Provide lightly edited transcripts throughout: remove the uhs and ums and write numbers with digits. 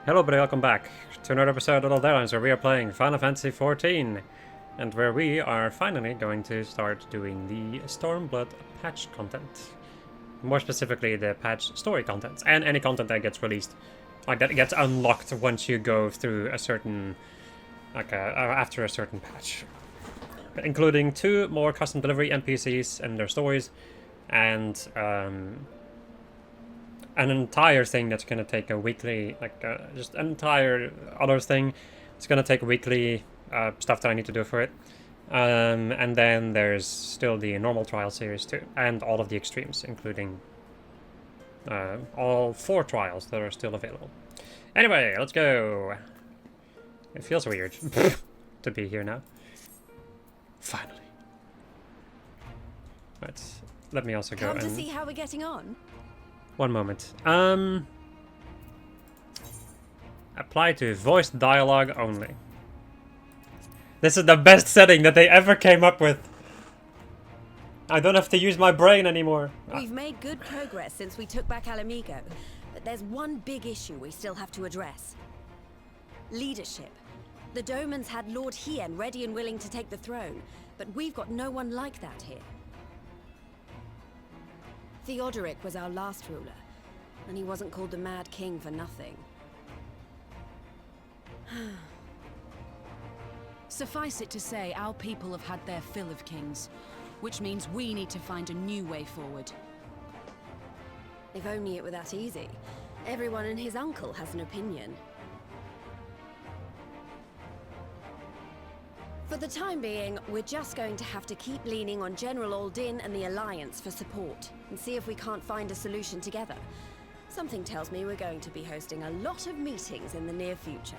Hello everybody, welcome back to another episode of Little Deadlines where we are playing Final Fantasy XIV and where we are finally going to start doing the Stormblood patch content. More specifically the patch story content and any content that gets released, like that gets unlocked once you go through a certain, after a certain patch. Including 2 more custom delivery NPCs and their stories and an entire thing that's going to take a weekly, just an entire other thing. It's going to take weekly stuff that I need to do for it. And then there's still the normal trial series too, and all of the extremes, including all 4 trials that are still available. Anyway, let's go. It feels weird to be here now. Finally. Right, let me also go Come to see how we're getting on. One moment. Apply to voice dialogue only. This is the best setting that they ever came up with. I don't have to use my brain anymore. We've made good progress since we took back Alamigo, but there's one big issue we still have to address. Leadership. The Domans had Lord Hien ready and willing to take the throne, but we've got no one like that here. Theodoric was our last ruler, and he wasn't called the Mad King for nothing. Suffice it to say, our people have had their fill of kings, which means we need to find a new way forward. If only it were that easy. Everyone and his uncle has an opinion. For the time being, we're just going to have to keep leaning on General Aldin and the Alliance for support, and see if we can't find a solution together. Something tells me we're going to be hosting a lot of meetings in the near future.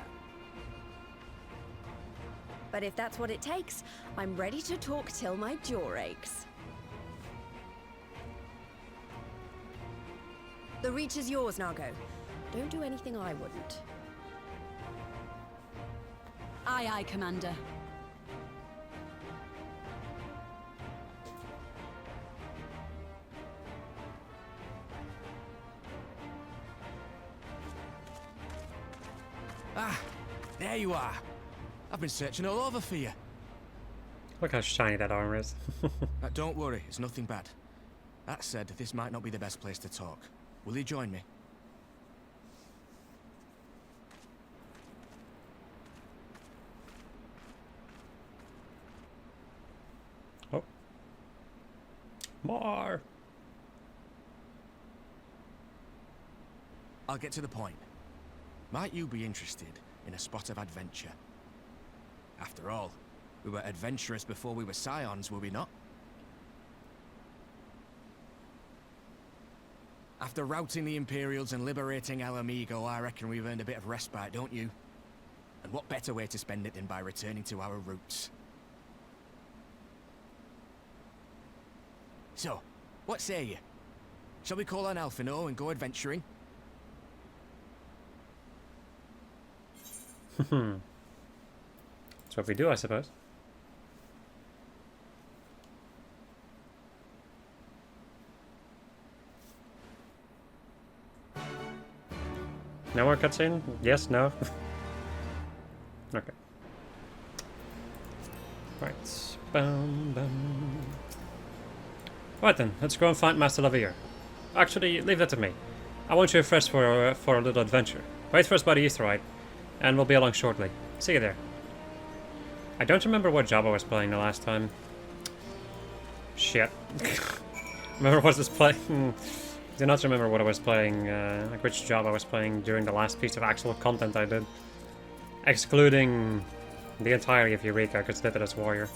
But if that's what it takes, I'm ready to talk till my jaw aches. The Reach is yours, Nago. Don't do anything I wouldn't. Aye, aye, Commander. Ah, there you are. I've been searching all over for you. Look how shiny that armor is. Don't worry, it's nothing bad. That said, this might not be the best place to talk. Will you join me? Oh. More! I'll get to the point. Might you be interested in a spot of adventure? After all, we were adventurous before we were scions, were we not? After routing the Imperials and liberating Alamigo, I reckon we've earned a bit of respite, don't you? And what better way to spend it than by returning to our roots? So, what say you? Shall we call on Alphino and go adventuring? That's what we do, I suppose. No more cutscene? Yes, no? Okay. Right. Bum, bum. Right then, let's go and find Master Lavier. Actually, leave that to me. I want you refreshed for a little adventure. Wait for us by the Easterite, and we'll be along shortly. See you there. I don't remember what job I was playing the last time. Shit. Remember what I was playing? Do not remember what I was playing, like which job I was playing during the last piece of actual content I did. Excluding the entirety of Eureka, because I did it as warrior.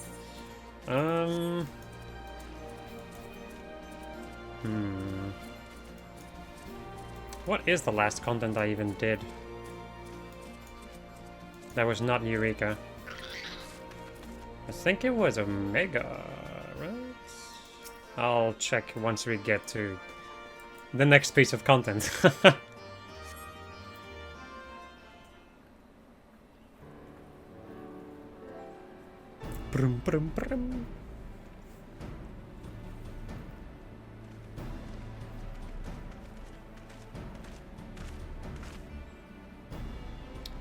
What is the last content I even did? That was not Eureka. I think it was Omega, right? I'll check once we get to the next piece of content. Brum, brum, brum.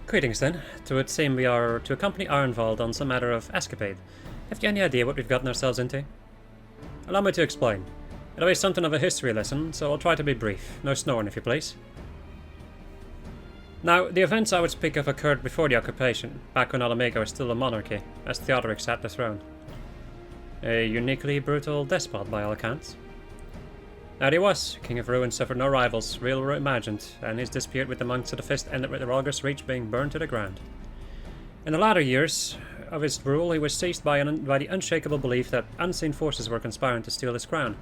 Greetings then. It would seem we are to accompany Ironvald on some matter of escapade. Have you any idea what we've gotten ourselves into? Allow me to explain. It'll be something of a history lesson, so I'll try to be brief. No snoring, if you please. Now, the events I would speak of occurred before the occupation, back when Alamega was still a monarchy, as Theodoric sat the throne. A uniquely brutal despot by all accounts. Now he was, King of Ruin suffered no rivals, real or imagined, and his dispute with the monks of the Fist ended with the Rhalgr's Reach being burned to the ground. In the latter years of his rule, he was seized by the unshakable belief that unseen forces were conspiring to steal his crown,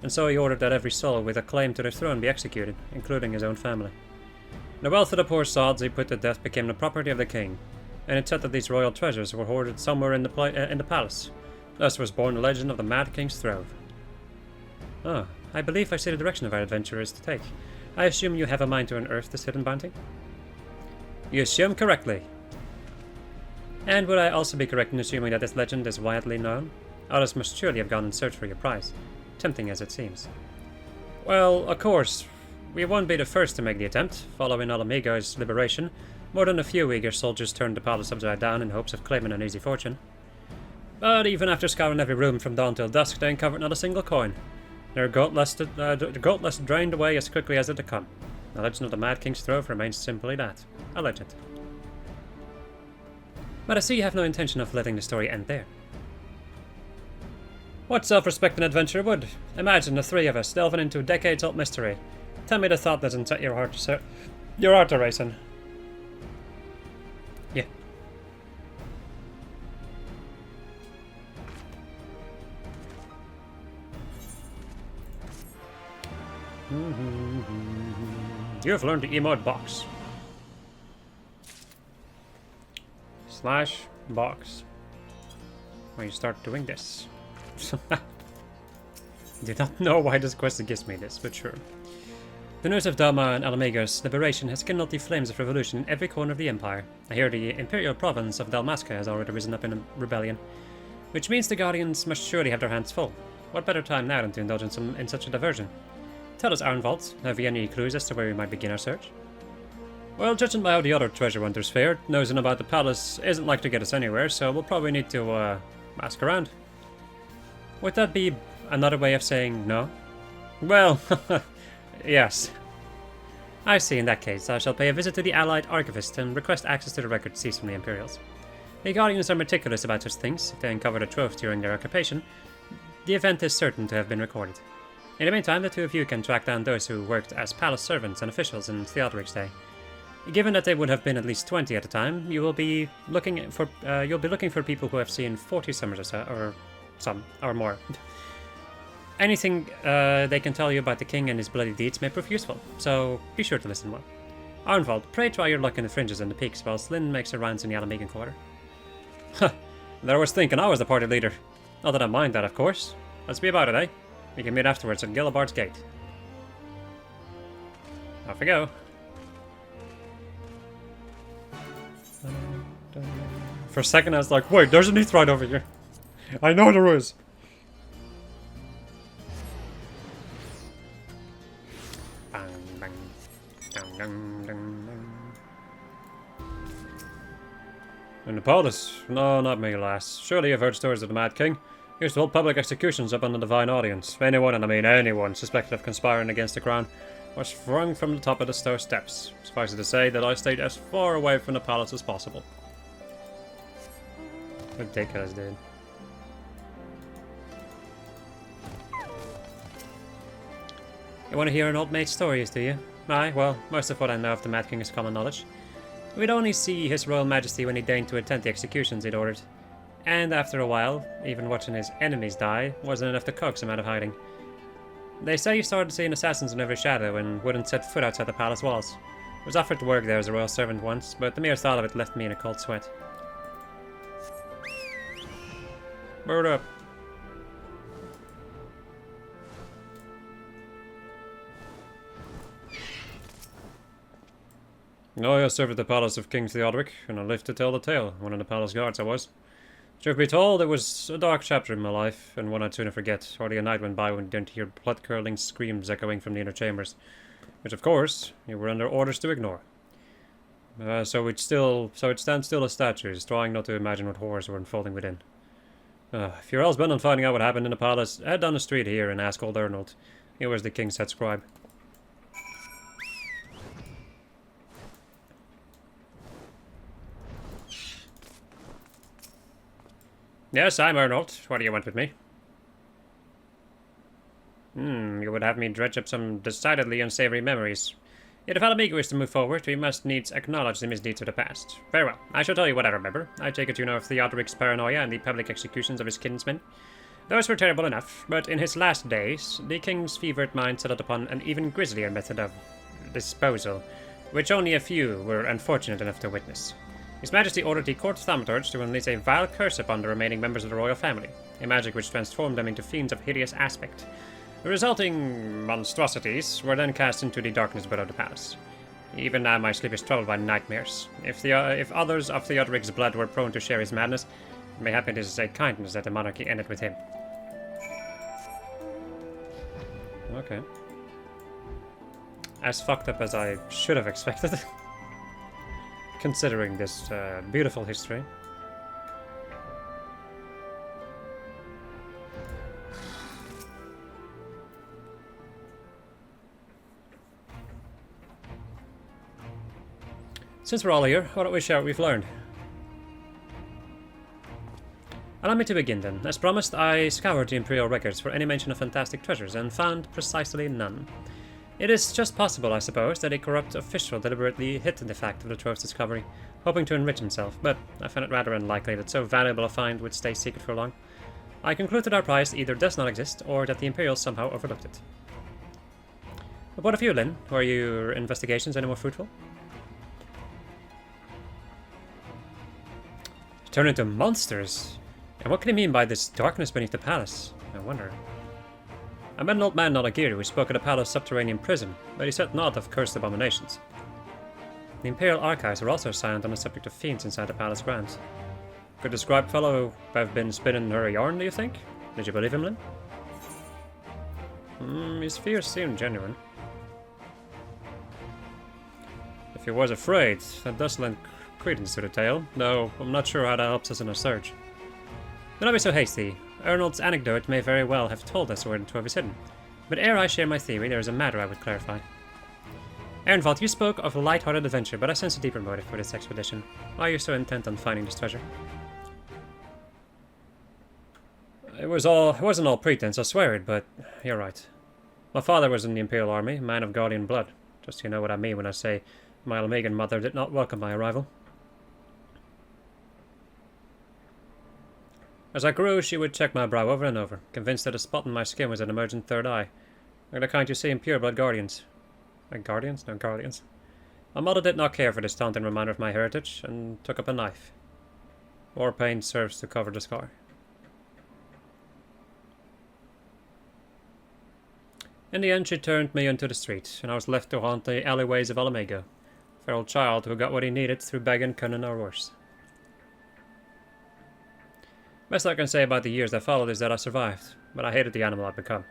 and so he ordered that every soul with a claim to the throne be executed, including his own family. The wealth of the poor sods he put to death became the property of the king, and it's said that these royal treasures were hoarded somewhere in the palace. Thus was born the legend of the Mad King's Throne. Ah, I believe I see the direction of our adventure is to take. I assume you have a mind to unearth this hidden bounty? You assume correctly. And would I also be correct in assuming that this legend is widely known? Others must surely have gone in search for your prize, tempting as it seems. Well, of course, we won't be the first to make the attempt. Following Alamega's liberation, more than a few eager soldiers turned the palace upside down in hopes of claiming an easy fortune. But even after scouring every room from dawn till dusk, they uncovered not a single coin. Their gold lust drained away as quickly as it had come. The legend of the Mad King's Throne remains simply that, a legend. But I see you have no intention of letting the story end there. What self-respecting adventurer would? Imagine the three of us delving into a decades-old mystery. Tell me the thought doesn't set your heart to racing. Yeah. You have learned the emote box. / box. When you start doing this. Do not know why this quest gives me this, but sure. The news of Dama and Alamega's liberation has kindled the flames of revolution in every corner of the Empire. I hear the imperial province of Dalmasca has already risen up in a rebellion, which means the Guardians must surely have their hands full. What better time now than to indulge in such a diversion? Tell us, Ironvald, have you any clues as to where we might begin our search? Well, judging by how the other treasure hunters fared, nosing about the palace isn't like to get us anywhere, so we'll probably need to, ask around. Would that be another way of saying no? Well, yes. I see, in that case, I shall pay a visit to the Allied Archivist and request access to the records seized from the Imperials. The Guardians are meticulous about such things. If they uncovered a trove during their occupation, the event is certain to have been recorded. In the meantime, the two of you can track down those who worked as palace servants and officials in Theodoric's day. Given that they would have been at least 20 at the time, you will be looking for people who have seen 40 summers or so, or more. Anything they can tell you about the king and his bloody deeds may prove useful, so be sure to listen well. Ironvald, pray try your luck in the fringes and the peaks whilst Lynn makes her rounds in the Alamegan quarter. Huh, there I was thinking I was the party leader. Not that I mind that, of course. Let's be about it, eh? We can meet afterwards at Gillibard's Gate. Off we go. For a second I was like, wait, there's a Neath right over here. I know there is. Bang, bang. Dang, dang, dang, dang. In the palace? No, not me, lass. Surely you've heard stories of the Mad King. He used to hold public executions up on the divine audience. Anyone, and I mean anyone, suspected of conspiring against the crown was flung from the top of the Stowe steps. Suffice it to say that I stayed as far away from the palace as possible. Ridiculous, dude. You want to hear an old mate's stories, do you? Aye, well, most of what I know of the Mad King is common knowledge. We'd only see His Royal Majesty when he deigned to attend the executions he'd ordered. And after a while, even watching his enemies die wasn't enough to coax him out of hiding. They say he started seeing assassins in every shadow and wouldn't set foot outside the palace walls. I was offered to work there as a royal servant once, but the mere thought of it left me in a cold sweat. Word up. Oh, I served at the palace of King Theodoric, and I lived to tell the tale. One of the palace guards I was. Truth be told, it was a dark chapter in my life, and one I'd sooner forget. Hardly a night went by when you didn't hear blood-curdling screams echoing from the inner chambers, which of course, you were under orders to ignore. So it stands still as statues, trying not to imagine what horrors were unfolding within. If you're else bent on finding out what happened in the palace, head down the street here and ask old Arnold. He was the king's head scribe. Yes, I'm Arnold. What do you want with me? You would have me dredge up some decidedly unsavory memories. Yet if Alamigo is to move forward, we must needs acknowledge the misdeeds of the past. Very well, I shall tell you what I remember. I take it you know of Theodoric's paranoia and the public executions of his kinsmen. Those were terrible enough, but in his last days, the king's fevered mind settled upon an even grislier method of disposal, which only a few were unfortunate enough to witness. His Majesty ordered the court thaumaturge to unleash a vile curse upon the remaining members of the royal family, a magic which transformed them into fiends of hideous aspect. The resulting monstrosities were then cast into the darkness below the palace. Even now my sleep is troubled by nightmares. If others of Theodoric's blood were prone to share his madness, mayhap it is a kindness that the monarchy ended with him. Okay. As fucked up as I should have expected. Considering this beautiful history. Since we're all here, why don't we share what we've learned? Allow me to begin then. As promised, I scoured the Imperial records for any mention of fantastic treasures and found precisely none. It is just possible, I suppose, that a corrupt official deliberately hid the fact of the trove's discovery, hoping to enrich himself, but I found it rather unlikely that so valuable a find would stay secret for long. I conclude that our prize either does not exist, or that the Imperials somehow overlooked it. But what of you, Lynn? Were your investigations any more fruitful? Turn into monsters? And what can he mean by this darkness beneath the palace? I wonder. I met an old man Nodagiri who spoke of the palace subterranean prison, but he said naught of cursed abominations. The Imperial archives were also silent on the subject of fiends inside the palace grounds. Could the scribe fellow have been spinning her a yarn, do you think? Did you believe him, Lynn? His fears seemed genuine. If he was afraid, that does lend credence to the tale, though I'm not sure how that helps us in our search. Do not be so hasty. Arnold's anecdote may very well have told us where the trove is hidden, but ere I share my theory, there is a matter I would clarify. Ehrenwald, you spoke of a light-hearted adventure, but I sense a deeper motive for this expedition. Why are you so intent on finding this treasure? It wasn't all pretense, I swear it, but you're right. My father was in the Imperial Army, a man of Guardian blood. Just you know what I mean when I say my Almegan mother did not welcome my arrival. As I grew, she would check my brow over and over, convinced that a spot in my skin was an emergent third eye, like the kind you see in pureblood guardians. Guardians? No, guardians. My mother did not care for this taunting reminder of my heritage, and took up a knife. More pain serves to cover the scar. In the end, she turned me into the street, and I was left to haunt the alleyways of Alamigo, a feral child who got what he needed through begging, cunning, or worse. Best I can say about the years that followed is that I survived, but I hated the animal I'd become.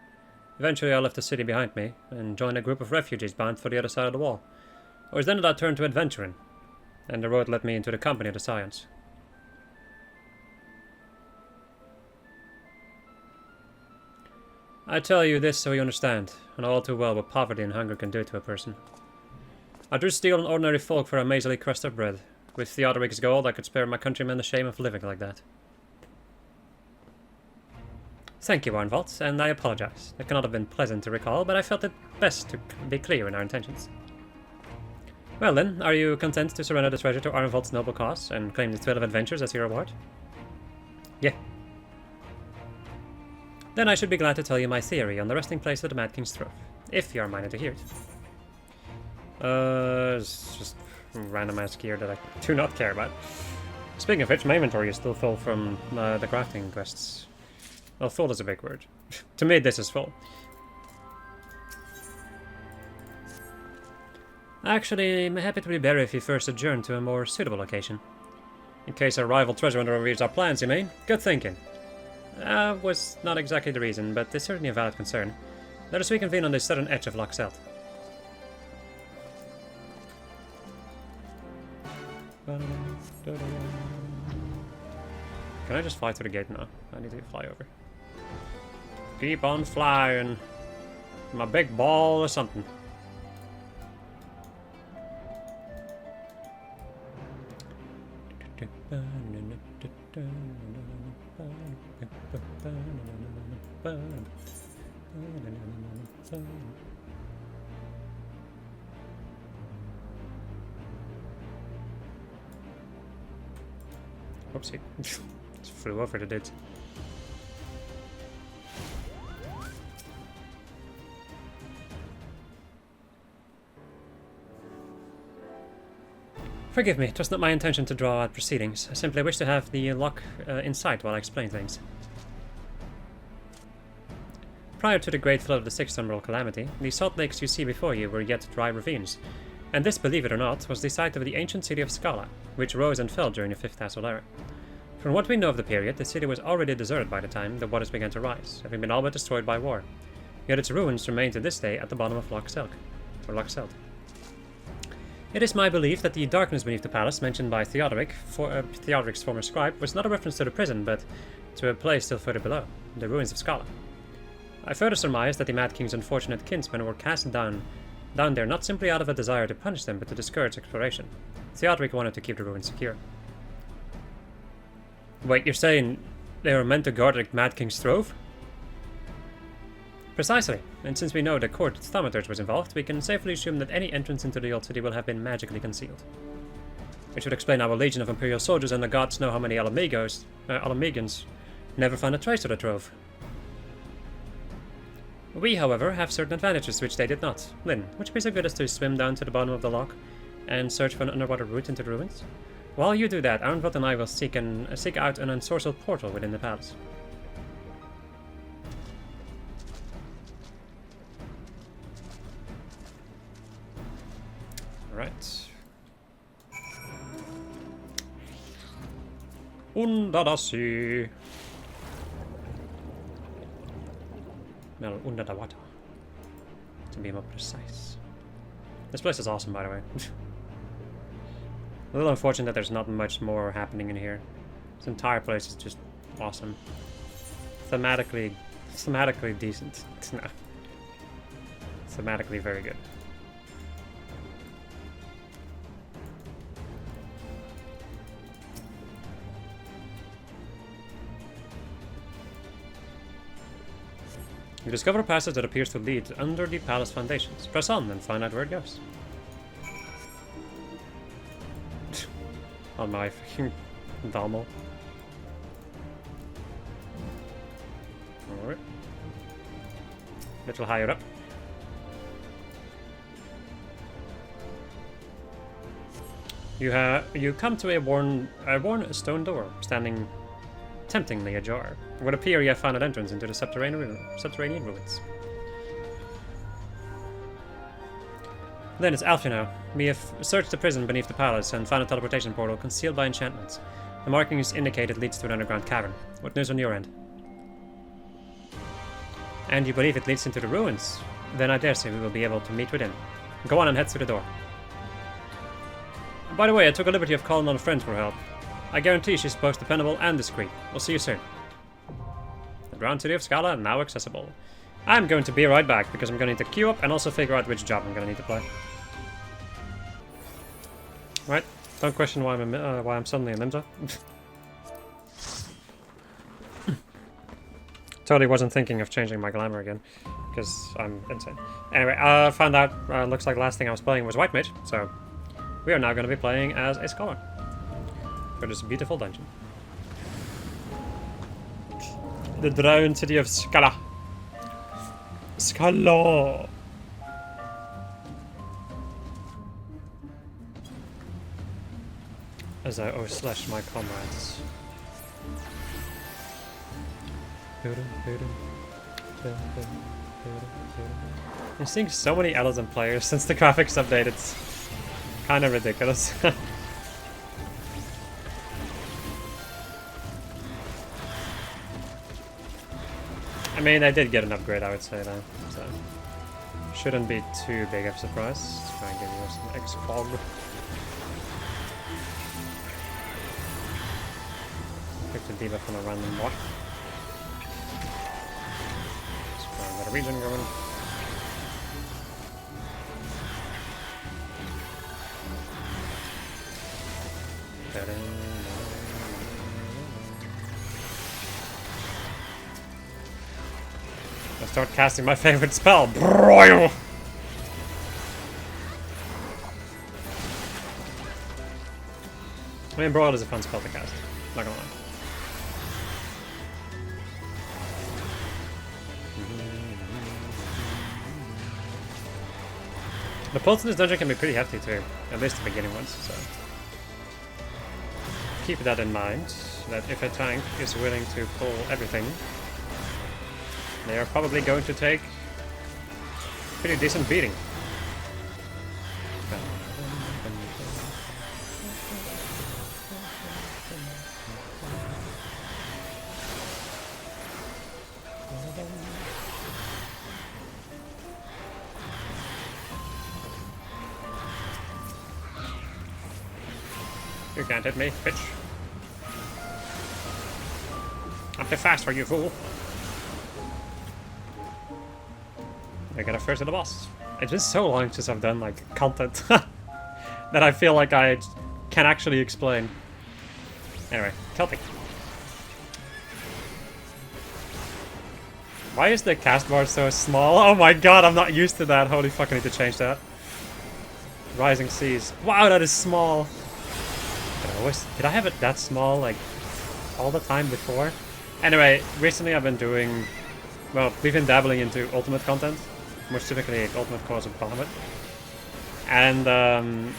Eventually I left the city behind me, and joined a group of refugees bound for the other side of the wall. It was then that I turned to adventuring, and the road led me into the company of the Scions. I tell you this so you understand, and all too well what poverty and hunger can do to a person. I drew steel and ordinary folk for a measly crust of bread. With Theodoric's gold I could spare my countrymen the shame of living like that. Thank you, Arnwald, and I apologize. It cannot have been pleasant to recall, but I felt it best to be clear in our intentions. Well then, are you content to surrender the treasure to Arnwald's noble cause, and claim the thrill of adventures as your reward? Yeah. Then I should be glad to tell you my theory on the resting place of the Mad King's throne, if you are minded to hear it. It's just random ass gear that I do not care about. Speaking of which, my inventory is still full from the crafting quests. Well, full is a big word. To me, this is full. Actually, I'm happy to be better if you first adjourn to a more suitable location. In case our rival treasure hunter reveals our plans, you mean? Good thinking. Was not exactly the reason, but it's certainly a valid concern. Let us reconvene on the southern edge of Loch Selt. Can I just fly to the gate now? I need to fly over. Keep on flying. I'm a big ball or something. Oopsie. Just flew over the dude. Forgive me, it was not my intention to draw out proceedings. I simply wish to have the lock in sight while I explain things. Prior to the great flood of the Sixth Emerald Calamity, the salt lakes you see before you were yet dry ravines, and this, believe it or not, was the site of the ancient city of Scala, which rose and fell during the Fifth Tassel Era. From what we know of the period, the city was already deserted by the time the waters began to rise, having been all but destroyed by war. Yet its ruins remain to this day at the bottom of Loch Selk. It is my belief that the darkness beneath the palace mentioned by Theodoric, Theodoric's former scribe, was not a reference to the prison, but to a place still further below, the ruins of Scala. I further surmise that the Mad King's unfortunate kinsmen were cast down there not simply out of a desire to punish them, but to discourage exploration. Theodoric wanted to keep the ruins secure. Wait, you're saying they were meant to guard the Mad King's trove? Precisely, and since we know the court of Thaumaturge was involved, we can safely assume that any entrance into the old city will have been magically concealed. It should explain how a legion of Imperial soldiers and the gods know how many Alamegans never found a trace of the trove. We, however, have certain advantages which they did not. Lynn, which piece of good is to swim down to the bottom of the loch and search for an underwater route into the ruins? While you do that, Arnveld and I will seek out an unsorcelled portal within the palace. Alright. Under the sea. Well, under the water. To be more precise. This place is awesome, by the way. A little unfortunate that there's not much more happening in here. This entire place is just awesome. Thematically decent. No. Thematically very good. You discover a passage that appears to lead under the palace foundations. Press on and find out where it goes. On my fucking Dalmo. Alright. Little higher up. You come to a worn stone door, standing temptingly ajar. It would appear you have found an entrance into the subterranean ruins. Then it's Alfie now. We have searched the prison beneath the palace and found a teleportation portal concealed by enchantments. The markings indicate it leads to an underground cavern. What news on your end? And you believe it leads into the ruins? Then I dare say we will be able to meet within. Go on and head through the door. By the way, I took a liberty of calling on a friend for help. I guarantee she's both dependable and discreet. We'll see you soon. The ground city of Scala now accessible. I'm going to be right back because I'm going to need to queue up and also figure out which job I'm going to need to play. Right, don't question why I'm suddenly a ninja. Totally wasn't thinking of changing my glamour again because I'm insane. Anyway, I found out looks like the last thing I was playing was White Mage, so we are now going to be playing as a scholar for this beautiful dungeon. The drowned city of Scala. Scala! As I slash my comrades. I'm seeing so many Elezen players since the graphics update, it's kind of ridiculous. I mean, I did get an upgrade, I would say, though, so shouldn't be too big of a surprise. Let's try and give you some X-Fog. Pick the debuff from a random block. Let's get a region going. I'll start casting my favorite spell, Broil! I mean, Broil is a fun spell to cast, not gonna lie. The pulse in this dungeon can be pretty hefty too, at least the beginning ones, so... Keep that in mind, that if a tank is willing to pull everything, they are probably going to take a pretty decent beating. You can't hit me, bitch. I'm too fast for you, fool. I gotta first hit the boss. It's been so long since I've done like content that I feel like I can actually explain. Anyway, Celtic. Why is the cast bar so small? Oh my god, I'm not used to that. Holy fuck, I need to change that. Rising Seas. Wow, that is small. Did I have it that small, like, all the time before? Anyway, recently I've been doing... Well, we've been dabbling into ultimate content. More specifically, ultimate course of Bahamut. And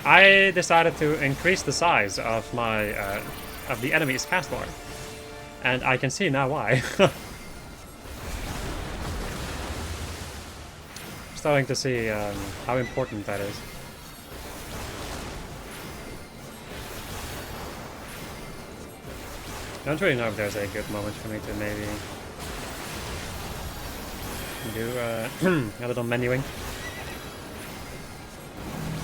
I decided to increase the size of my... of the enemy's cast bar. And I can see now why. Starting to see how important that is. I don't really know if there's a good moment for me to maybe do a little menuing.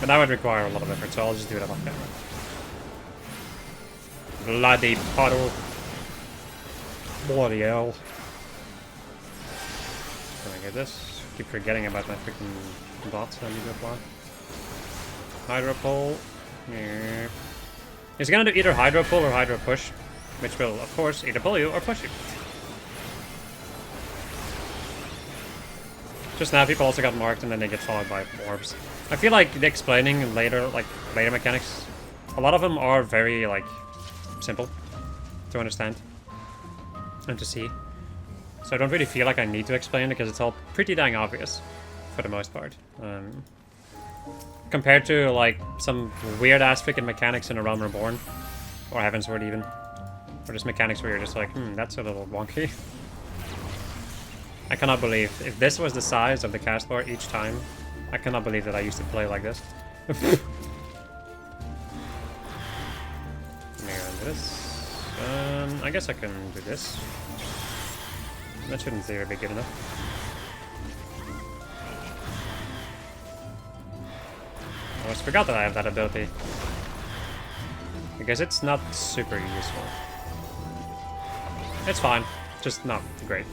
But that would require a lot of effort, so I'll just do it off camera. Bloody puddle. Bloody hell. Can I get this? Keep forgetting about my freaking dots I need to apply. Hydro pull. Yeah. It's gonna do either hydro pull or hydro push. Which will, of course, either pull you or push you. Just now, people also got marked and then they get followed by orbs. I feel like the explaining later, later mechanics, a lot of them are very, simple to understand and to see. So I don't really feel like I need to explain because it's all pretty dang obvious for the most part. Compared to, some weird-ass freaking mechanics in A Realm Reborn, or Heavensward even. Or just mechanics where you're just like, that's a little wonky. I cannot believe, if this was the size of the cast bar each time, I cannot believe that I used to play like this. This. I guess I can do this. That shouldn't in theory be good enough. I almost forgot that I have that ability. Because it's not super useful. It's fine, just not great.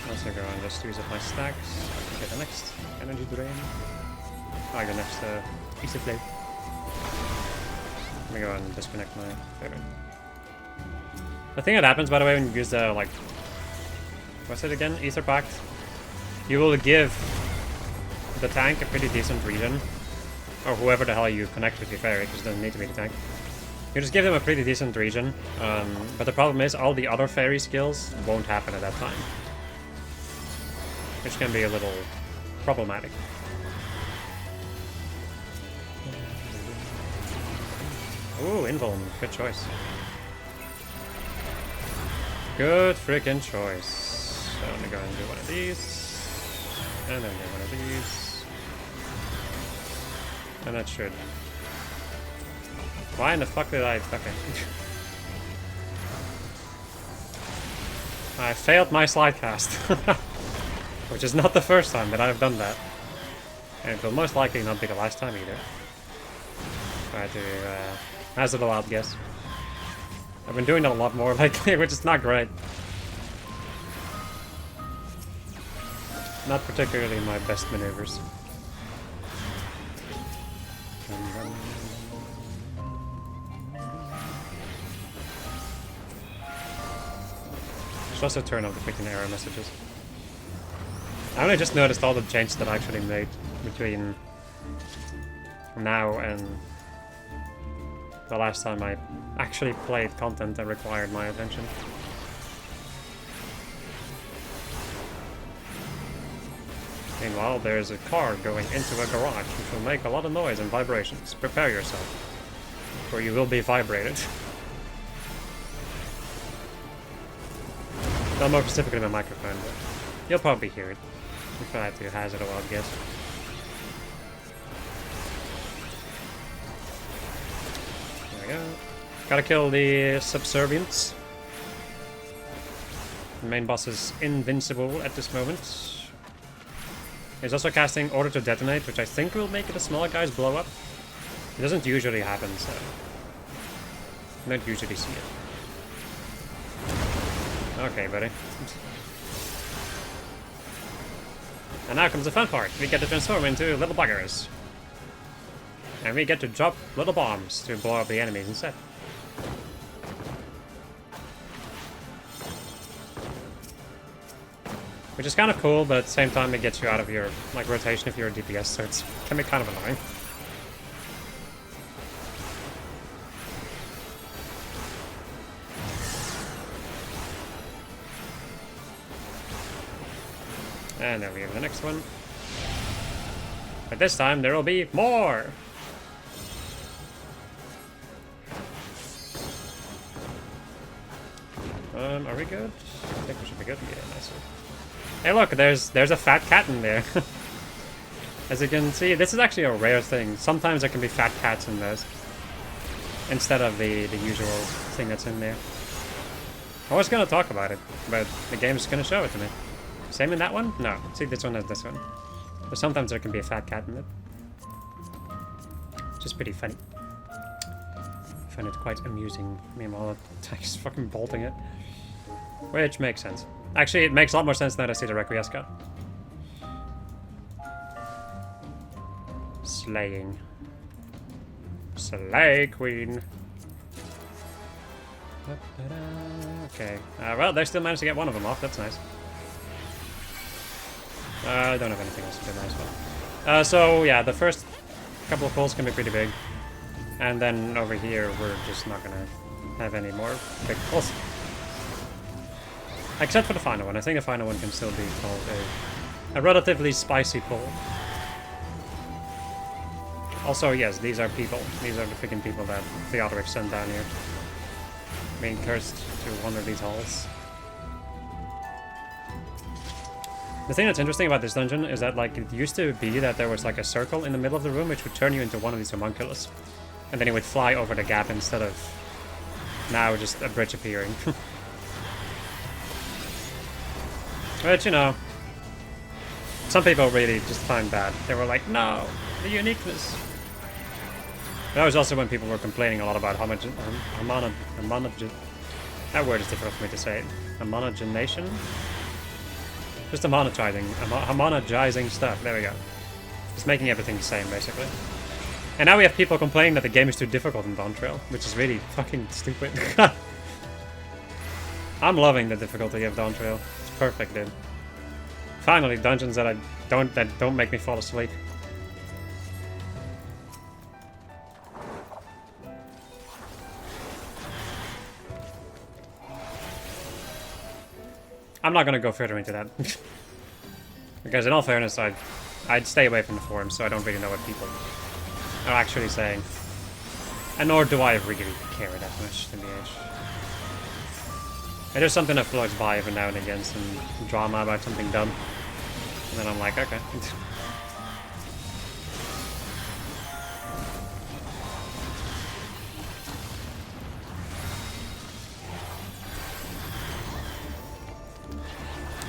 I'll also go and just use up my stacks. Get the next energy drain. I the next easy play. Let me go and disconnect my favorite. The thing that happens, by the way, when you use the, what's it again? Ether Pact? You will give the tank a pretty decent regen. Or whoever the hell you connect with your fairy, because it doesn't need to be the tank. You just give them a pretty decent regen, but the problem is all the other fairy skills won't happen at that time. Which can be a little problematic. Ooh, Invuln, good choice. Good freaking choice. So I'm gonna go and do one of these. And then do one of these. And that should... Why in the fuck did I... Okay. I failed my slide cast. Which is not the first time that I've done that. And it will most likely not be the last time either. Try to hazard a wild guess. I've been doing that a lot more lately, which is not great. Not particularly my best maneuvers. Should also turn off the freaking error messages. I only just noticed all the changes that I actually made between now and the last time I actually played content that required my attention. Meanwhile, there's a car going into a garage, which will make a lot of noise and vibrations. Prepare yourself, or you will be vibrated. Not more specifically my microphone, but you'll probably hear it. If I had to hazard a wild guess. There we go. Gotta kill the subservients. The main boss is invincible at this moment. He's also casting Order to Detonate, which I think will make the smaller guys blow up. It doesn't usually happen, so I don't usually see it. Okay, buddy. And now comes the fun part. We get to transform into little buggers. And we get to drop little bombs to blow up the enemies instead. Which is kind of cool, but at the same time it gets you out of your like rotation if you're a DPS, so it can be kind of annoying. And there we have the next one. But this time there will be more! Are we good? I think we should be good. Yeah, nice. Hey look, there's a fat cat in there. As you can see, this is actually a rare thing. Sometimes there can be fat cats in those. Instead of the usual thing that's in there. I was gonna talk about it, but the game's gonna show it to me. Same in that one? No. See, this one has this one. But sometimes there can be a fat cat in it. Which is pretty funny. I find it quite amusing. Meanwhile, it's fucking bolting it. Which makes sense. Actually, it makes a lot more sense now that I see the Requiescat. Slaying. Slay Queen. Okay. Well, they still managed to get one of them off. That's nice. I don't have anything else to do now as well. So, yeah, the first couple of pulls can be pretty big. And then over here, we're just not going to have any more big pulls. Except for the final one. I think the final one can still be called a relatively spicy pull. Also, yes, these are people. These are the freaking people that Theodoric sent down here. Being cursed to wander these halls. The thing that's interesting about this dungeon is that, like, it used to be that there was, like, a circle in the middle of the room which would turn you into one of these homunculus. And then it would fly over the gap instead of now just a bridge appearing. But, you know, some people really just find bad. They were like, no, the uniqueness. That was also when people were complaining a lot about that word is difficult for me to say. Homogenization? Just homogenizing stuff. There we go. Just making everything the same, basically. And now we have people complaining that the game is too difficult in Dawn Trail, which is really fucking stupid. I'm loving the difficulty of Dawn Trail. It's perfect, dude. Finally, dungeons that don't make me fall asleep. I'm not gonna go further into that. Because in all fairness, I'd stay away from the forums, so I don't really know what people are actually saying. And nor do I really care that much, to be honest. There's something that floats by every now and again, some drama about something dumb. And then I'm like, okay.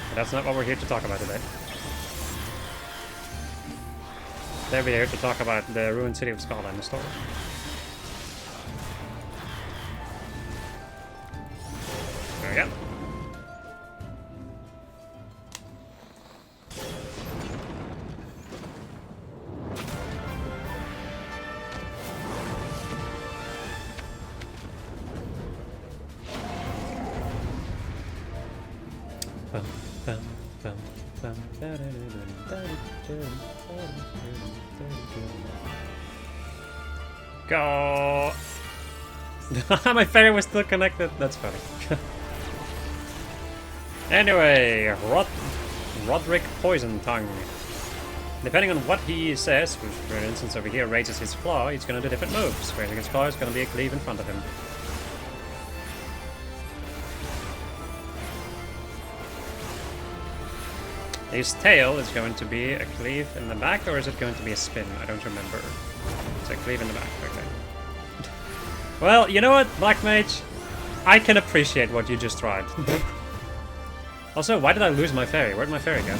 But that's not what we're here to talk about today. Today we're here to talk about the ruined city of Scotland, the story. Bum, bum, bum, Go! My ferry was still connected. That's funny. Anyway, Roderick Poison Tongue. Depending on what he says, which for instance over here raises his claw, he's gonna do different moves. Raising his claw is gonna be a cleave in front of him. His tail is going to be a cleave in the back, or is it going to be a spin? I don't remember. It's a cleave in the back, okay. Well, you know what, Black Mage? I can appreciate what you just tried. Also, why did I lose my fairy? Where'd my fairy go?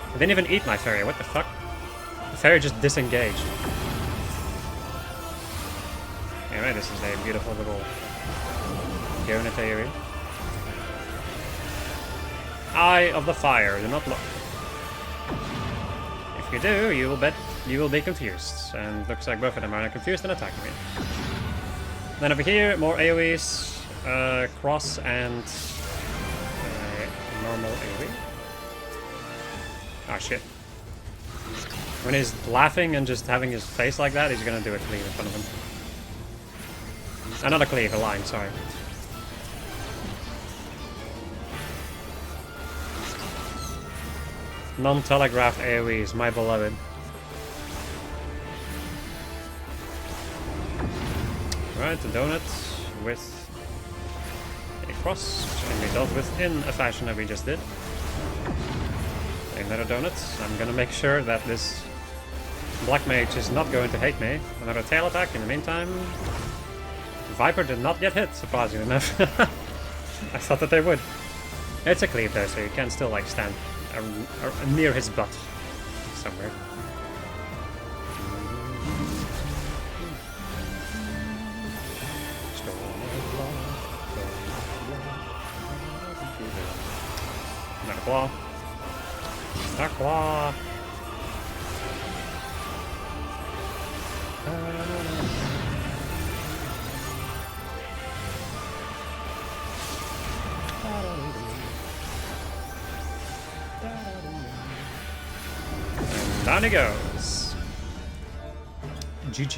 I didn't even eat my fairy, what the fuck? The fairy just disengaged. Anyway, this is a beautiful little Unitary. Eye of the Fire, do not look. If you do, you will be confused. And looks like both of them are confused and attacking me. Then over here, more AoEs, cross and normal AoE. Ah, shit. When he's laughing and just having his face like that, he's gonna do a cleave in front of him. Not a cleave, a line, sorry. Non-telegraphed AoEs, my beloved. Right, the donut with a cross, which can be dealt with in a fashion that we just did. Another donut. I'm gonna make sure that this Black Mage is not going to hate me. Another tail attack in the meantime. Viper did not get hit, surprisingly enough. I thought that they would. It's a cleave though, so you can still like stand near his butt somewhere. Another claw. A claw. And down he goes. GG.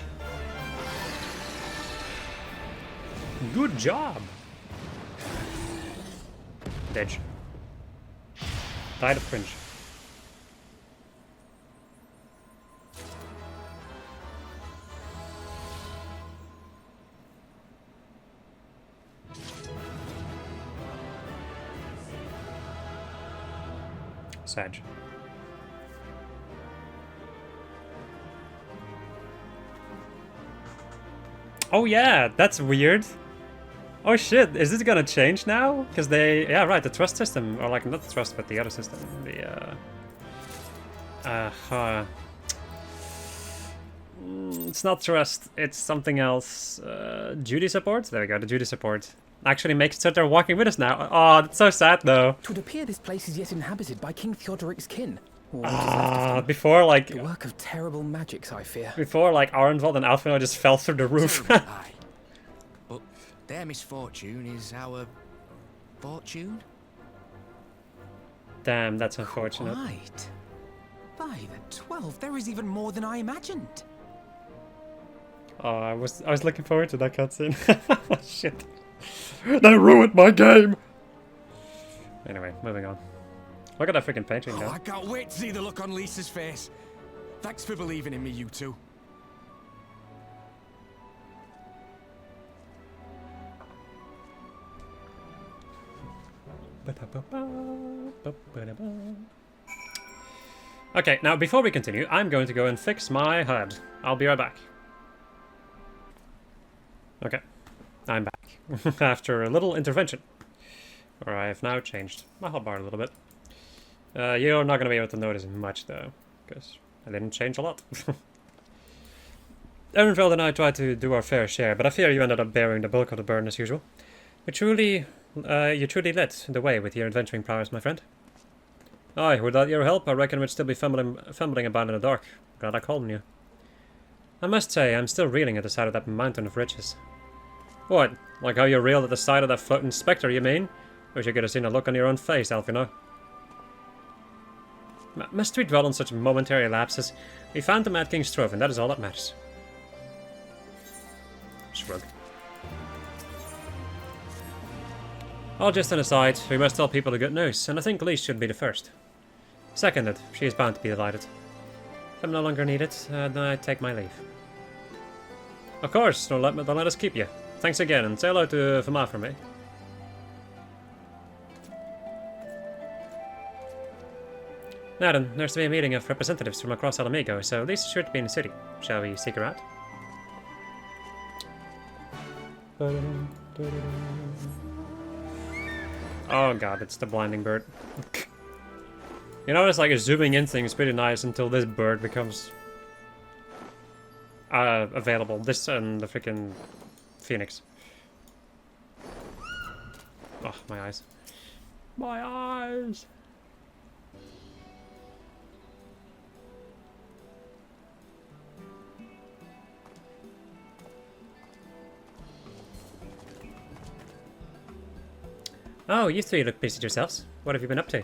Good job. Ditch. Died of cringe. Sag. Oh yeah, that's weird. Oh shit, is this gonna change now? Because they, yeah, right, the trust system, or like not the trust, but the other system, the it's not trust, it's something else. Duty support. There we go, the duty support. Actually makes it so they're walking with us now. Oh, that's so sad though. It would appear this place is yet inhabited by King Theodoric's kin. Before like the work of terrible magics, I fear. Before like Arenvald and Alfino just fell through the roof. Aye. But their misfortune is our fortune. Damn, that's unfortunate. Right. By the 12, there is even more than I imagined. Oh, I was looking forward to that cutscene. Shit. They ruined my game! Anyway, moving on. Look at that freaking painting though. I can't wait to see the look on Lisa's face. Thanks for believing in me, you two. Okay, now before we continue, I'm going to go and fix my HUD. I'll be right back. Okay, I'm back. After a little intervention. Or I have now changed my hotbar a little bit. You're not going to be able to notice much though, because I didn't change a lot. Ehrenfeld and I tried to do our fair share, but I fear you ended up bearing the bulk of the burden as usual. You truly led the way with your adventuring prowess, my friend. Aye, without your help, I reckon we'd still be fumbling about in the dark. Glad I called on you. I must say, I'm still reeling at the sight of that mountain of riches. What? Like how you reeled at the sight of that floating spectre, you mean? Wish you could have seen the look on your own face, Alphino. Must we dwell on such momentary lapses? We found the Mad King's trove, and that is all that matters. Shrug. All just an aside, we must tell people the good news, and I think Lise should be the first. Seconded, she is bound to be delighted. If I'm no longer needed, then I take my leave. Of course, don't let us keep you. Thanks again, and say hello to Fama for me. Now then, there's to be a meeting of representatives from across Alamigo, so Lise is sure to be in the city. Shall we seek her out? Oh god, it's the blinding bird. You know, it's like a zooming in thing is pretty nice until this bird becomes available. This and the freaking phoenix. Oh, my eyes. My eyes! Oh, you three look pleased at yourselves. What have you been up to?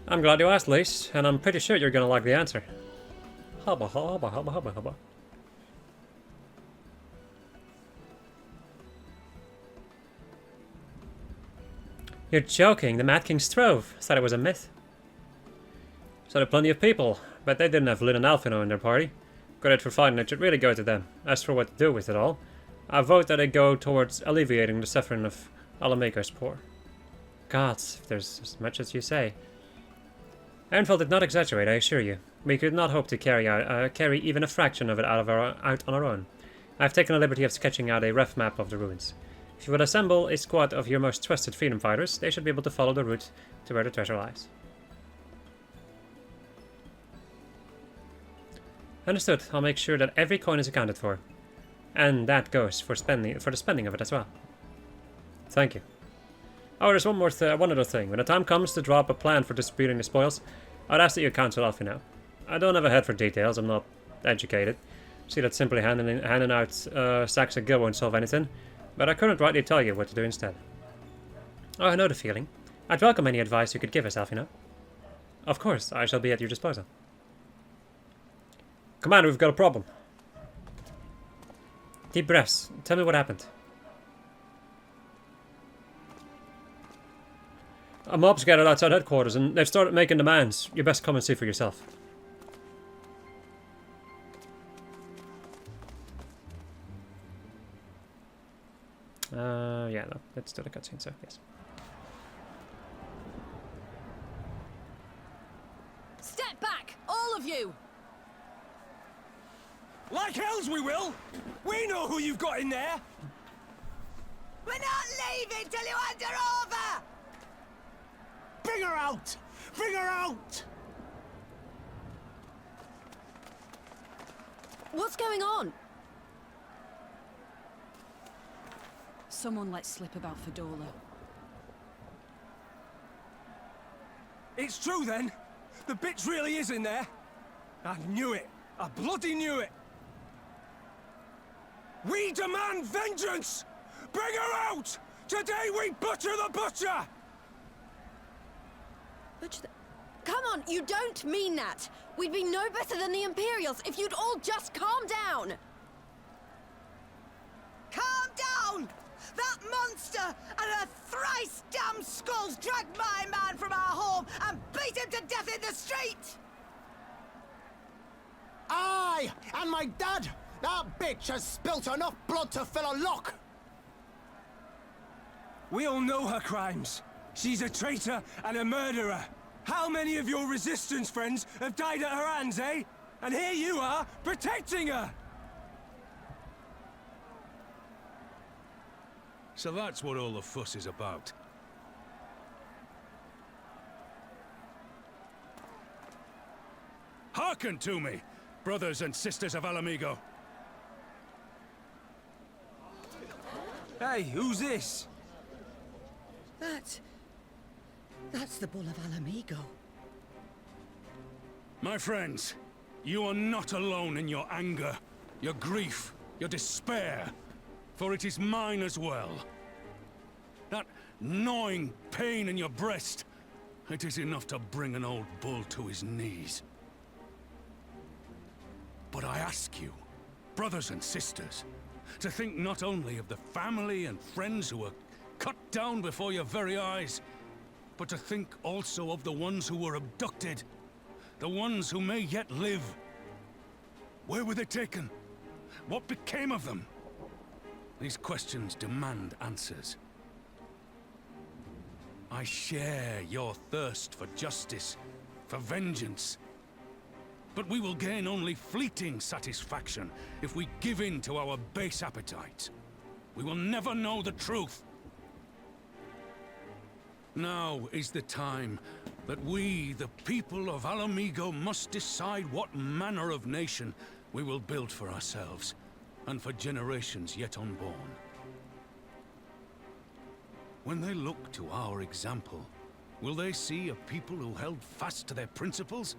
I'm glad you asked, Lise, and I'm pretty sure you're gonna like the answer. Hubba hubba hubba hubba hubba. You're joking, the Mad King's trove. I thought it was a myth. So there are plenty of people, but they didn't have Lynn and Alphino in their party. Credit for finding it should really go to them. As for what to do with it all, I vote that it go towards alleviating the suffering of Alamigo's poor. Gods, if there's as much as you say. Earnfeld did not exaggerate, I assure you. We could not hope to carry even a fraction of it out on our own. I have taken the liberty of sketching out a rough map of the ruins. If you would assemble a squad of your most trusted freedom fighters, they should be able to follow the route to where the treasure lies. Understood. I'll make sure that every coin is accounted for. And that goes for the spending of it as well. Thank you. Oh, there's one other thing. When the time comes to draw up a plan for distributing the spoils, I'd ask that you counsel Alphino. I don't have a head for details, I'm not educated. See that simply handing out sacks of gil won't solve anything, but I couldn't rightly tell you what to do instead. Oh, I know the feeling. I'd welcome any advice you could give us, Alphino. Of course, I shall be at your disposal. Commander, we've got a problem. Deep breaths. Tell me what happened. A mob's gathered outside headquarters and they've started making demands. You best come and see for yourself. Yeah, no, let's do the cutscene, so yes. Step back, all of you! Like hells we will! We know who you've got in there! We're not leaving till you hand her over! Bring her out! Bring her out! What's going on? Someone let slip about Fedora. It's true then! The bitch really is in there! I knew it! I bloody knew it! We demand vengeance! Bring her out! Today we butcher the butcher! Come on, you don't mean that! We'd be no better than the Imperials if you'd all just calm down! Calm down! That monster and her thrice damned skulls dragged my man from our home and beat him to death in the street! Aye! And my dad! That bitch has spilt enough blood to fill a lock! We all know her crimes. She's a traitor and a murderer. How many of your resistance friends have died at her hands, eh? And here you are, protecting her! So that's what all the fuss is about. Hearken to me, brothers and sisters of Alamigo. Hey, who's this? That's the Bull of Alamigo. My friends, you are not alone in your anger, your grief, your despair, for it is mine as well. gnawing pain in your breast. It is enough to bring an old bull to his knees. But I ask you, brothers and sisters, to think not only of the family and friends who were cut down before your very eyes, but to think also of the ones who were abducted, the ones who may yet live. Where were they taken? What became of them? These questions demand answers. I share your thirst for justice, for vengeance. But we will gain only fleeting satisfaction if we give in to our base appetites. We will never know the truth. Now is the time that we, the people of Alamigo, must decide what manner of nation we will build for ourselves, and for generations yet unborn. When they look to our example, will they see a people who held fast to their principles,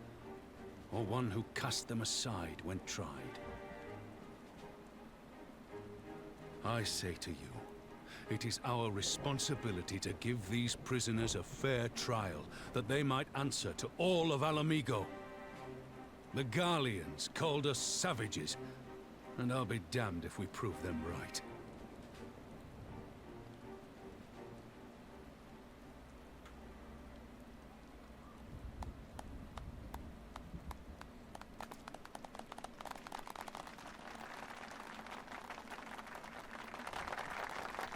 or one who cast them aside when tried? I say to you, it is our responsibility to give these prisoners a fair trial, that they might answer to all of Alamigo. The Garleans called us savages, and I'll be damned if we prove them right.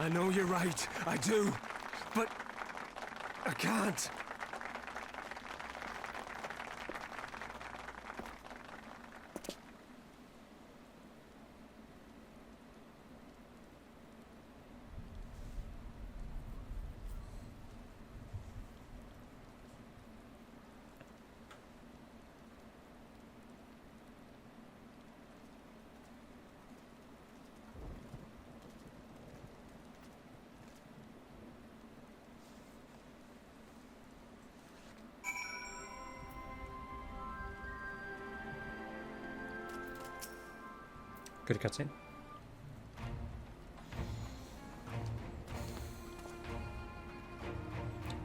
I know you're right, I do. But I can't. Good cutscene.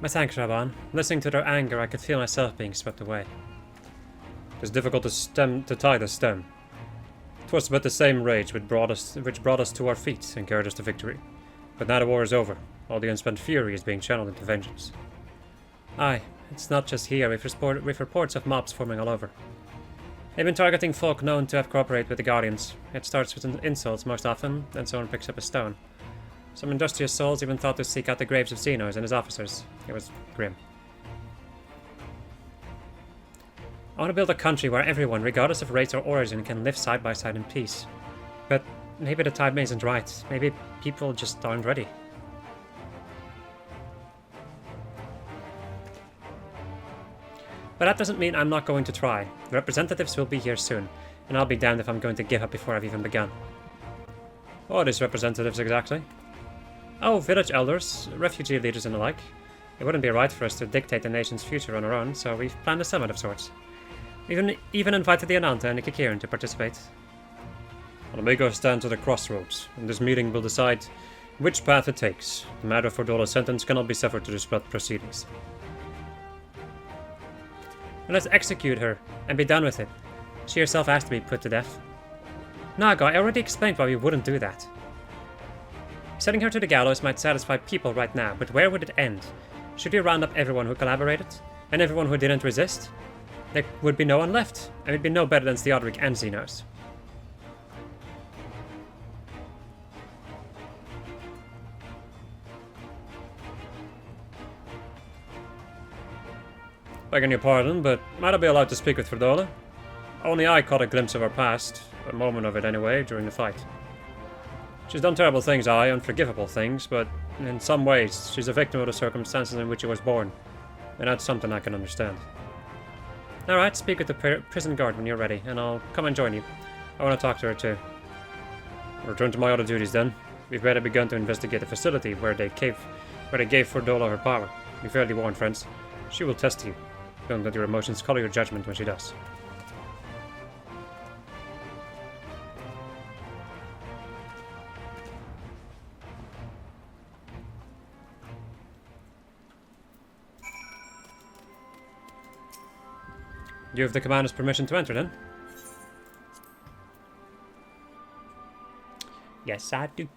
My thanks, Raban. Listening to their anger, I could feel myself being swept away. It was difficult to tie the stem. It was but the same rage which brought us to our feet and carried us to victory. But now the war is over. All the unspent fury is being channeled into vengeance. Aye, it's not just here. We've reports of mobs forming all over. They've been targeting folk known to have cooperated with the Guardians. It starts with insults most often, then someone picks up a stone. Some industrious souls even thought to seek out the graves of Xenos and his officers. It was grim. I want to build a country where everyone, regardless of race or origin, can live side by side in peace. But maybe the time isn't right. Maybe people just aren't ready. But that doesn't mean I'm not going to try. The representatives will be here soon, and I'll be damned if I'm going to give up before I've even begun. What are these representatives exactly? Oh, village elders, refugee leaders and the like. It wouldn't be right for us to dictate the nation's future on our own, so we've planned a summit of sorts. We've even invited the Ananta and the Kikiran to participate. Alamigo stands at a crossroads, and this meeting will decide which path it takes. The matter for Dola's sentence cannot be suffered to disrupt proceedings. And let's execute her and be done with it. She herself asked to be put to death. Naga, I already explained why we wouldn't do that. Sending her to the gallows might satisfy people right now, but where would it end? Should we round up everyone who collaborated? And everyone who didn't resist? There would be no one left, and we'd be no better than Theodoric and Xenos. Begging your pardon, but might I be allowed to speak with Ferdola? Only I caught a glimpse of her past, a moment of it anyway, during the fight. She's done terrible things, aye, unforgivable things, but in some ways, she's a victim of the circumstances in which she was born, and that's something I can understand. Alright, speak with the prison guard when you're ready, and I'll come and join you. I want to talk to her too. I'll return to my other duties then. We've better begun to investigate the facility where they gave Ferdola her power. Be fairly warned, friends. She will test you. Don't let your emotions color your judgment when she does. You have the commander's permission to enter then? Yes, I do.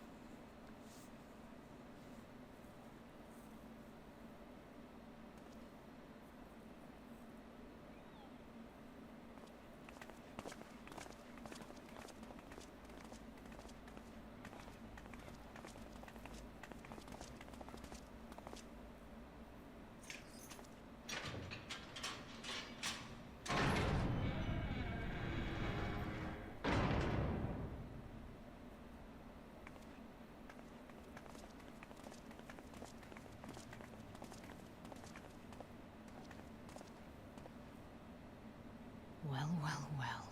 Well, well, well.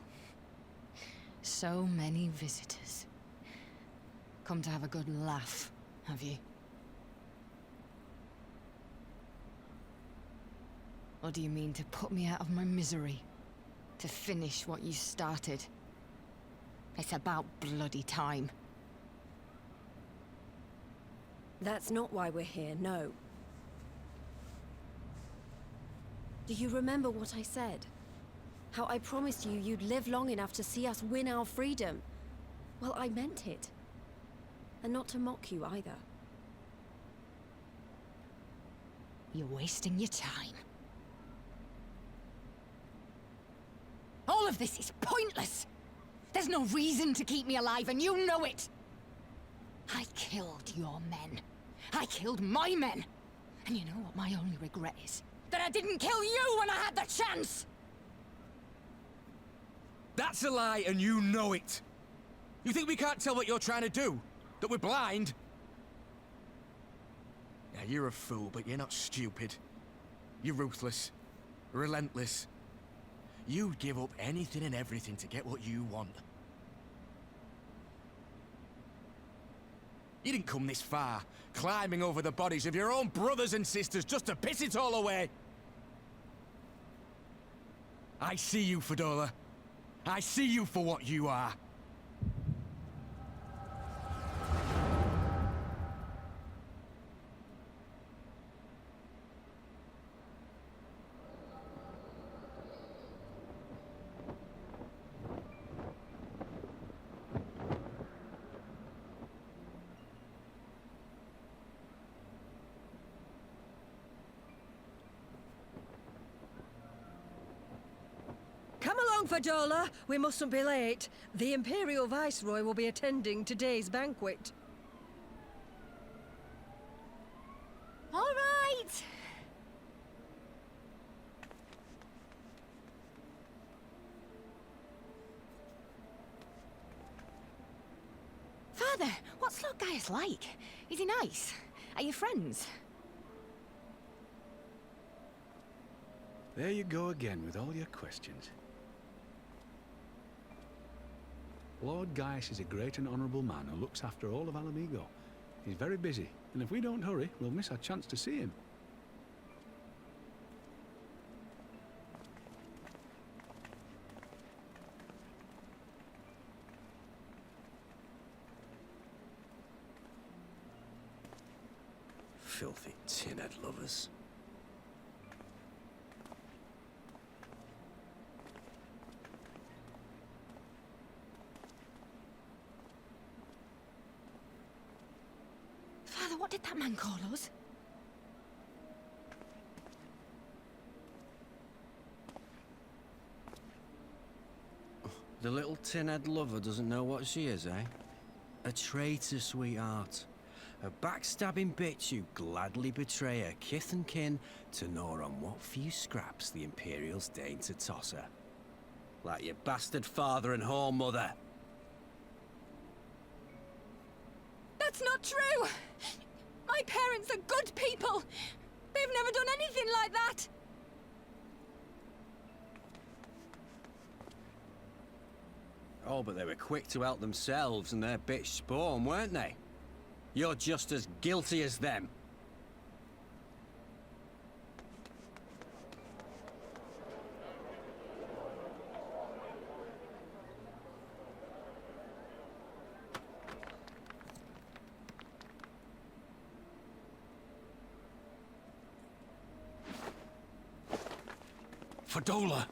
So many visitors. Come to have a good laugh, have you? Or do you mean to put me out of my misery? To finish what you started? It's about bloody time. That's not why we're here, no. Do you remember what I said? How I promised you you'd live long enough to see us win our freedom? Well, I meant it. And not to mock you either. You're wasting your time. All of this is pointless! There's no reason to keep me alive, and you know it! I killed your men. I killed my men. And you know what my only regret is? That I didn't kill you when I had the chance! That's a lie, and you know it! You think we can't tell what you're trying to do? That we're blind? Yeah, you're a fool, but you're not stupid. You're ruthless. Relentless. You'd give up anything and everything to get what you want. You didn't come this far, climbing over the bodies of your own brothers and sisters just to piss it all away. I see you, Fedora. I see you for what you are. Come along, Fadola. We mustn't be late. The Imperial Viceroy will be attending today's banquet. All right! Father, what's Lord Gaius like? Is he nice? Are you friends? There you go again with all your questions. Lord Gaius is a great and honourable man who looks after all of Alamigo. He's very busy, and if we don't hurry, we'll miss our chance to see him. Filthy tin-head lovers. Father, what did that man call us? The little tin-head lover doesn't know what she is, eh? A traitor, sweetheart. A backstabbing bitch who'd gladly betray her kith and kin to gnaw on what few scraps the Imperials deign to toss her. Like your bastard father and whore mother. That's not true! My parents are good people! They've never done anything like that! Oh, but they were quick to help themselves and their bitch spawn, weren't they? You're just as guilty as them. Fadola!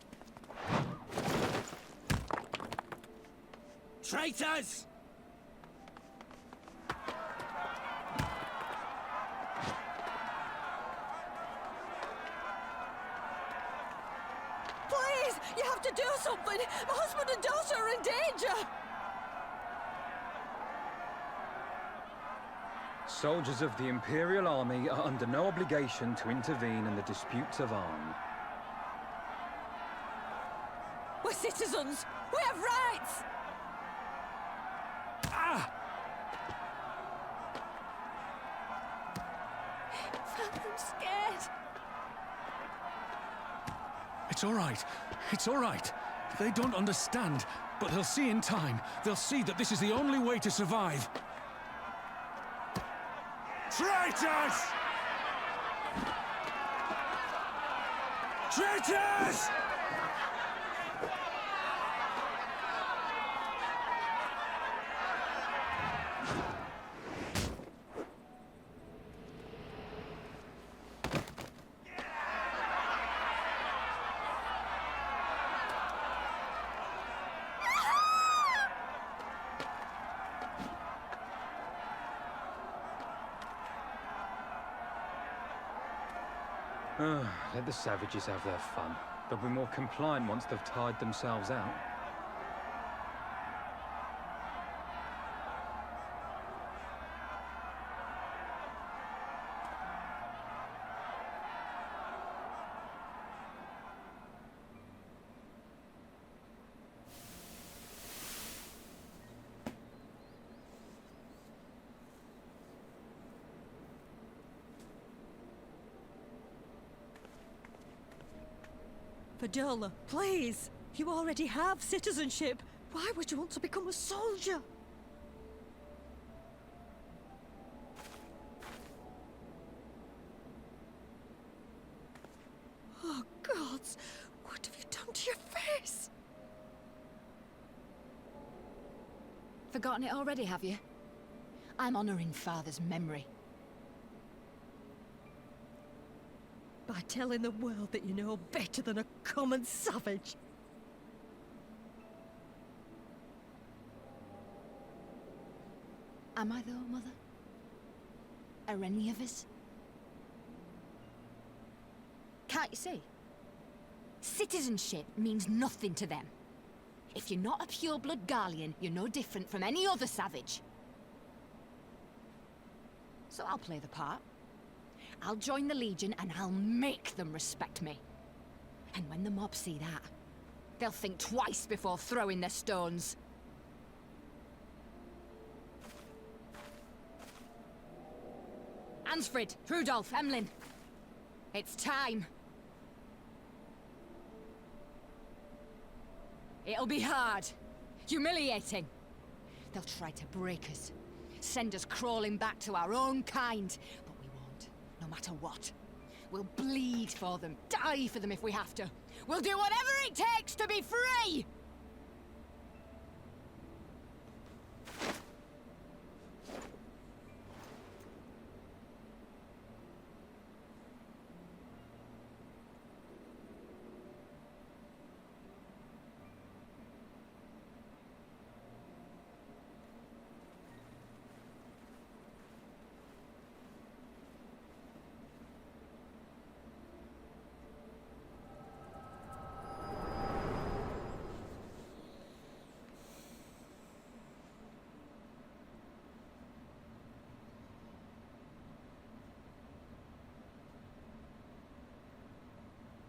traitors! Please! You have to do something! My husband and daughter are in danger! Soldiers of the Imperial Army are under no obligation to intervene in the disputes of arm. We're citizens! We have rights! I'm scared. It's all right. It's all right. They don't understand, but they'll see in time. They'll see that this is the only way to survive. Traitors! Traitors! Let the savages have their fun. They'll be more compliant once they've tired themselves out. Vidola, please! You already have citizenship. Why would you want to become a soldier? Oh, gods! What have you done to your face? Forgotten it already, have you? I'm honoring Father's memory. By telling the world that you know better than a common savage. Am I though, Mother? Are any of us? Can't you see? Citizenship means nothing to them. If you're not a pure-blood Garlean, you're no different from any other savage. So I'll play the part. I'll join the Legion and I'll make them respect me. And when the mob see that, they'll think twice before throwing their stones. Ansfrid, Rudolph, Emlyn. It's time. It'll be hard. Humiliating. They'll try to break us. Send us crawling back to our own kind. But we won't, no matter what. We'll bleed for them, die for them if we have to. We'll do whatever it takes to be free!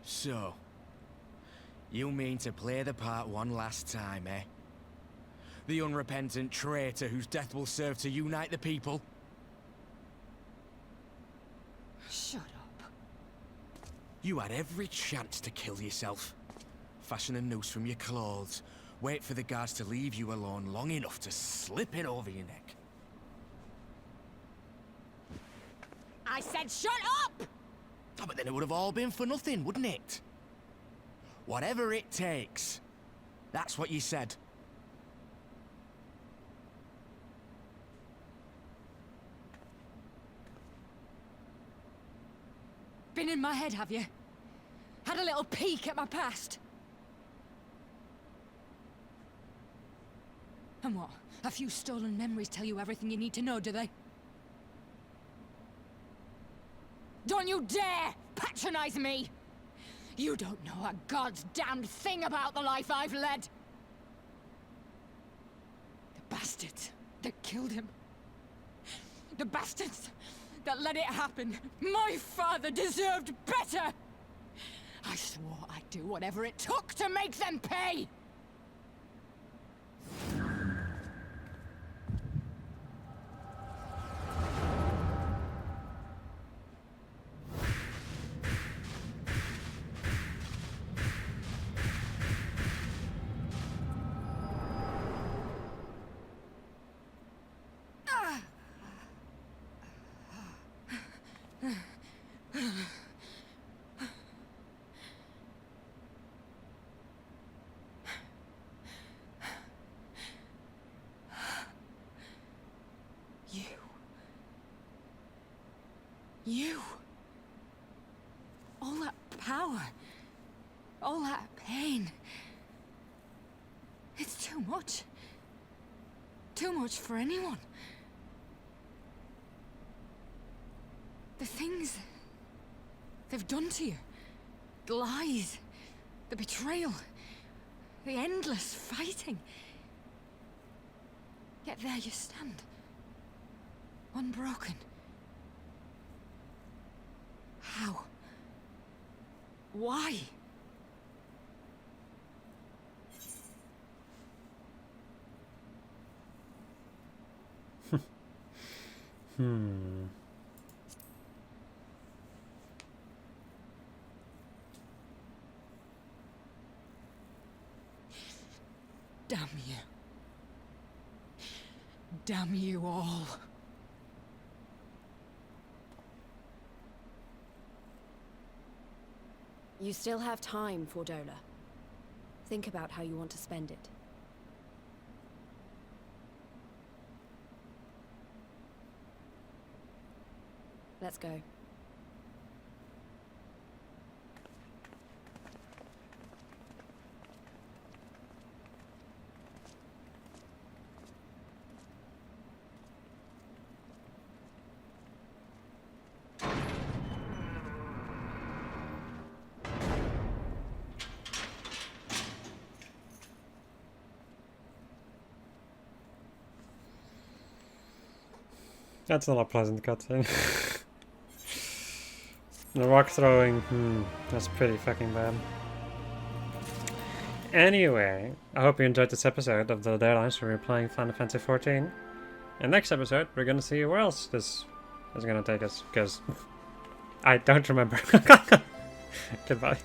So, you mean to play the part one last time, eh? The unrepentant traitor whose death will serve to unite the people? Shut up. You had every chance to kill yourself. Fashion a noose from your clothes. Wait for the guards to leave you alone long enough to slip it over your neck. I said shut up! Oh, but then it would have all been for nothing, wouldn't it? Whatever it takes. That's what you said. Been in my head, have you? Had a little peek at my past? And what? A few stolen memories tell you everything you need to know, do they? Don't you dare patronize me! You don't know a god's damned thing about the life I've led! The bastards that killed him. The bastards that let it happen. My father deserved better! I swore I'd do whatever it took to make them pay! You. All that power. All that pain. It's too much. Too much for anyone. The things they've done to you. The lies. The betrayal. The endless fighting. Yet there you stand. Unbroken. How? Why? Damn you. Damn you all. You still have time, Fordola. Think about how you want to spend it. Let's go. That's not a pleasant cutscene. The rock throwing, that's pretty fucking bad. Anyway, I hope you enjoyed this episode of the Deadlines where we're playing Final Fantasy XIV. And next episode, we're gonna see where else this is gonna take us, because I don't remember. Goodbye.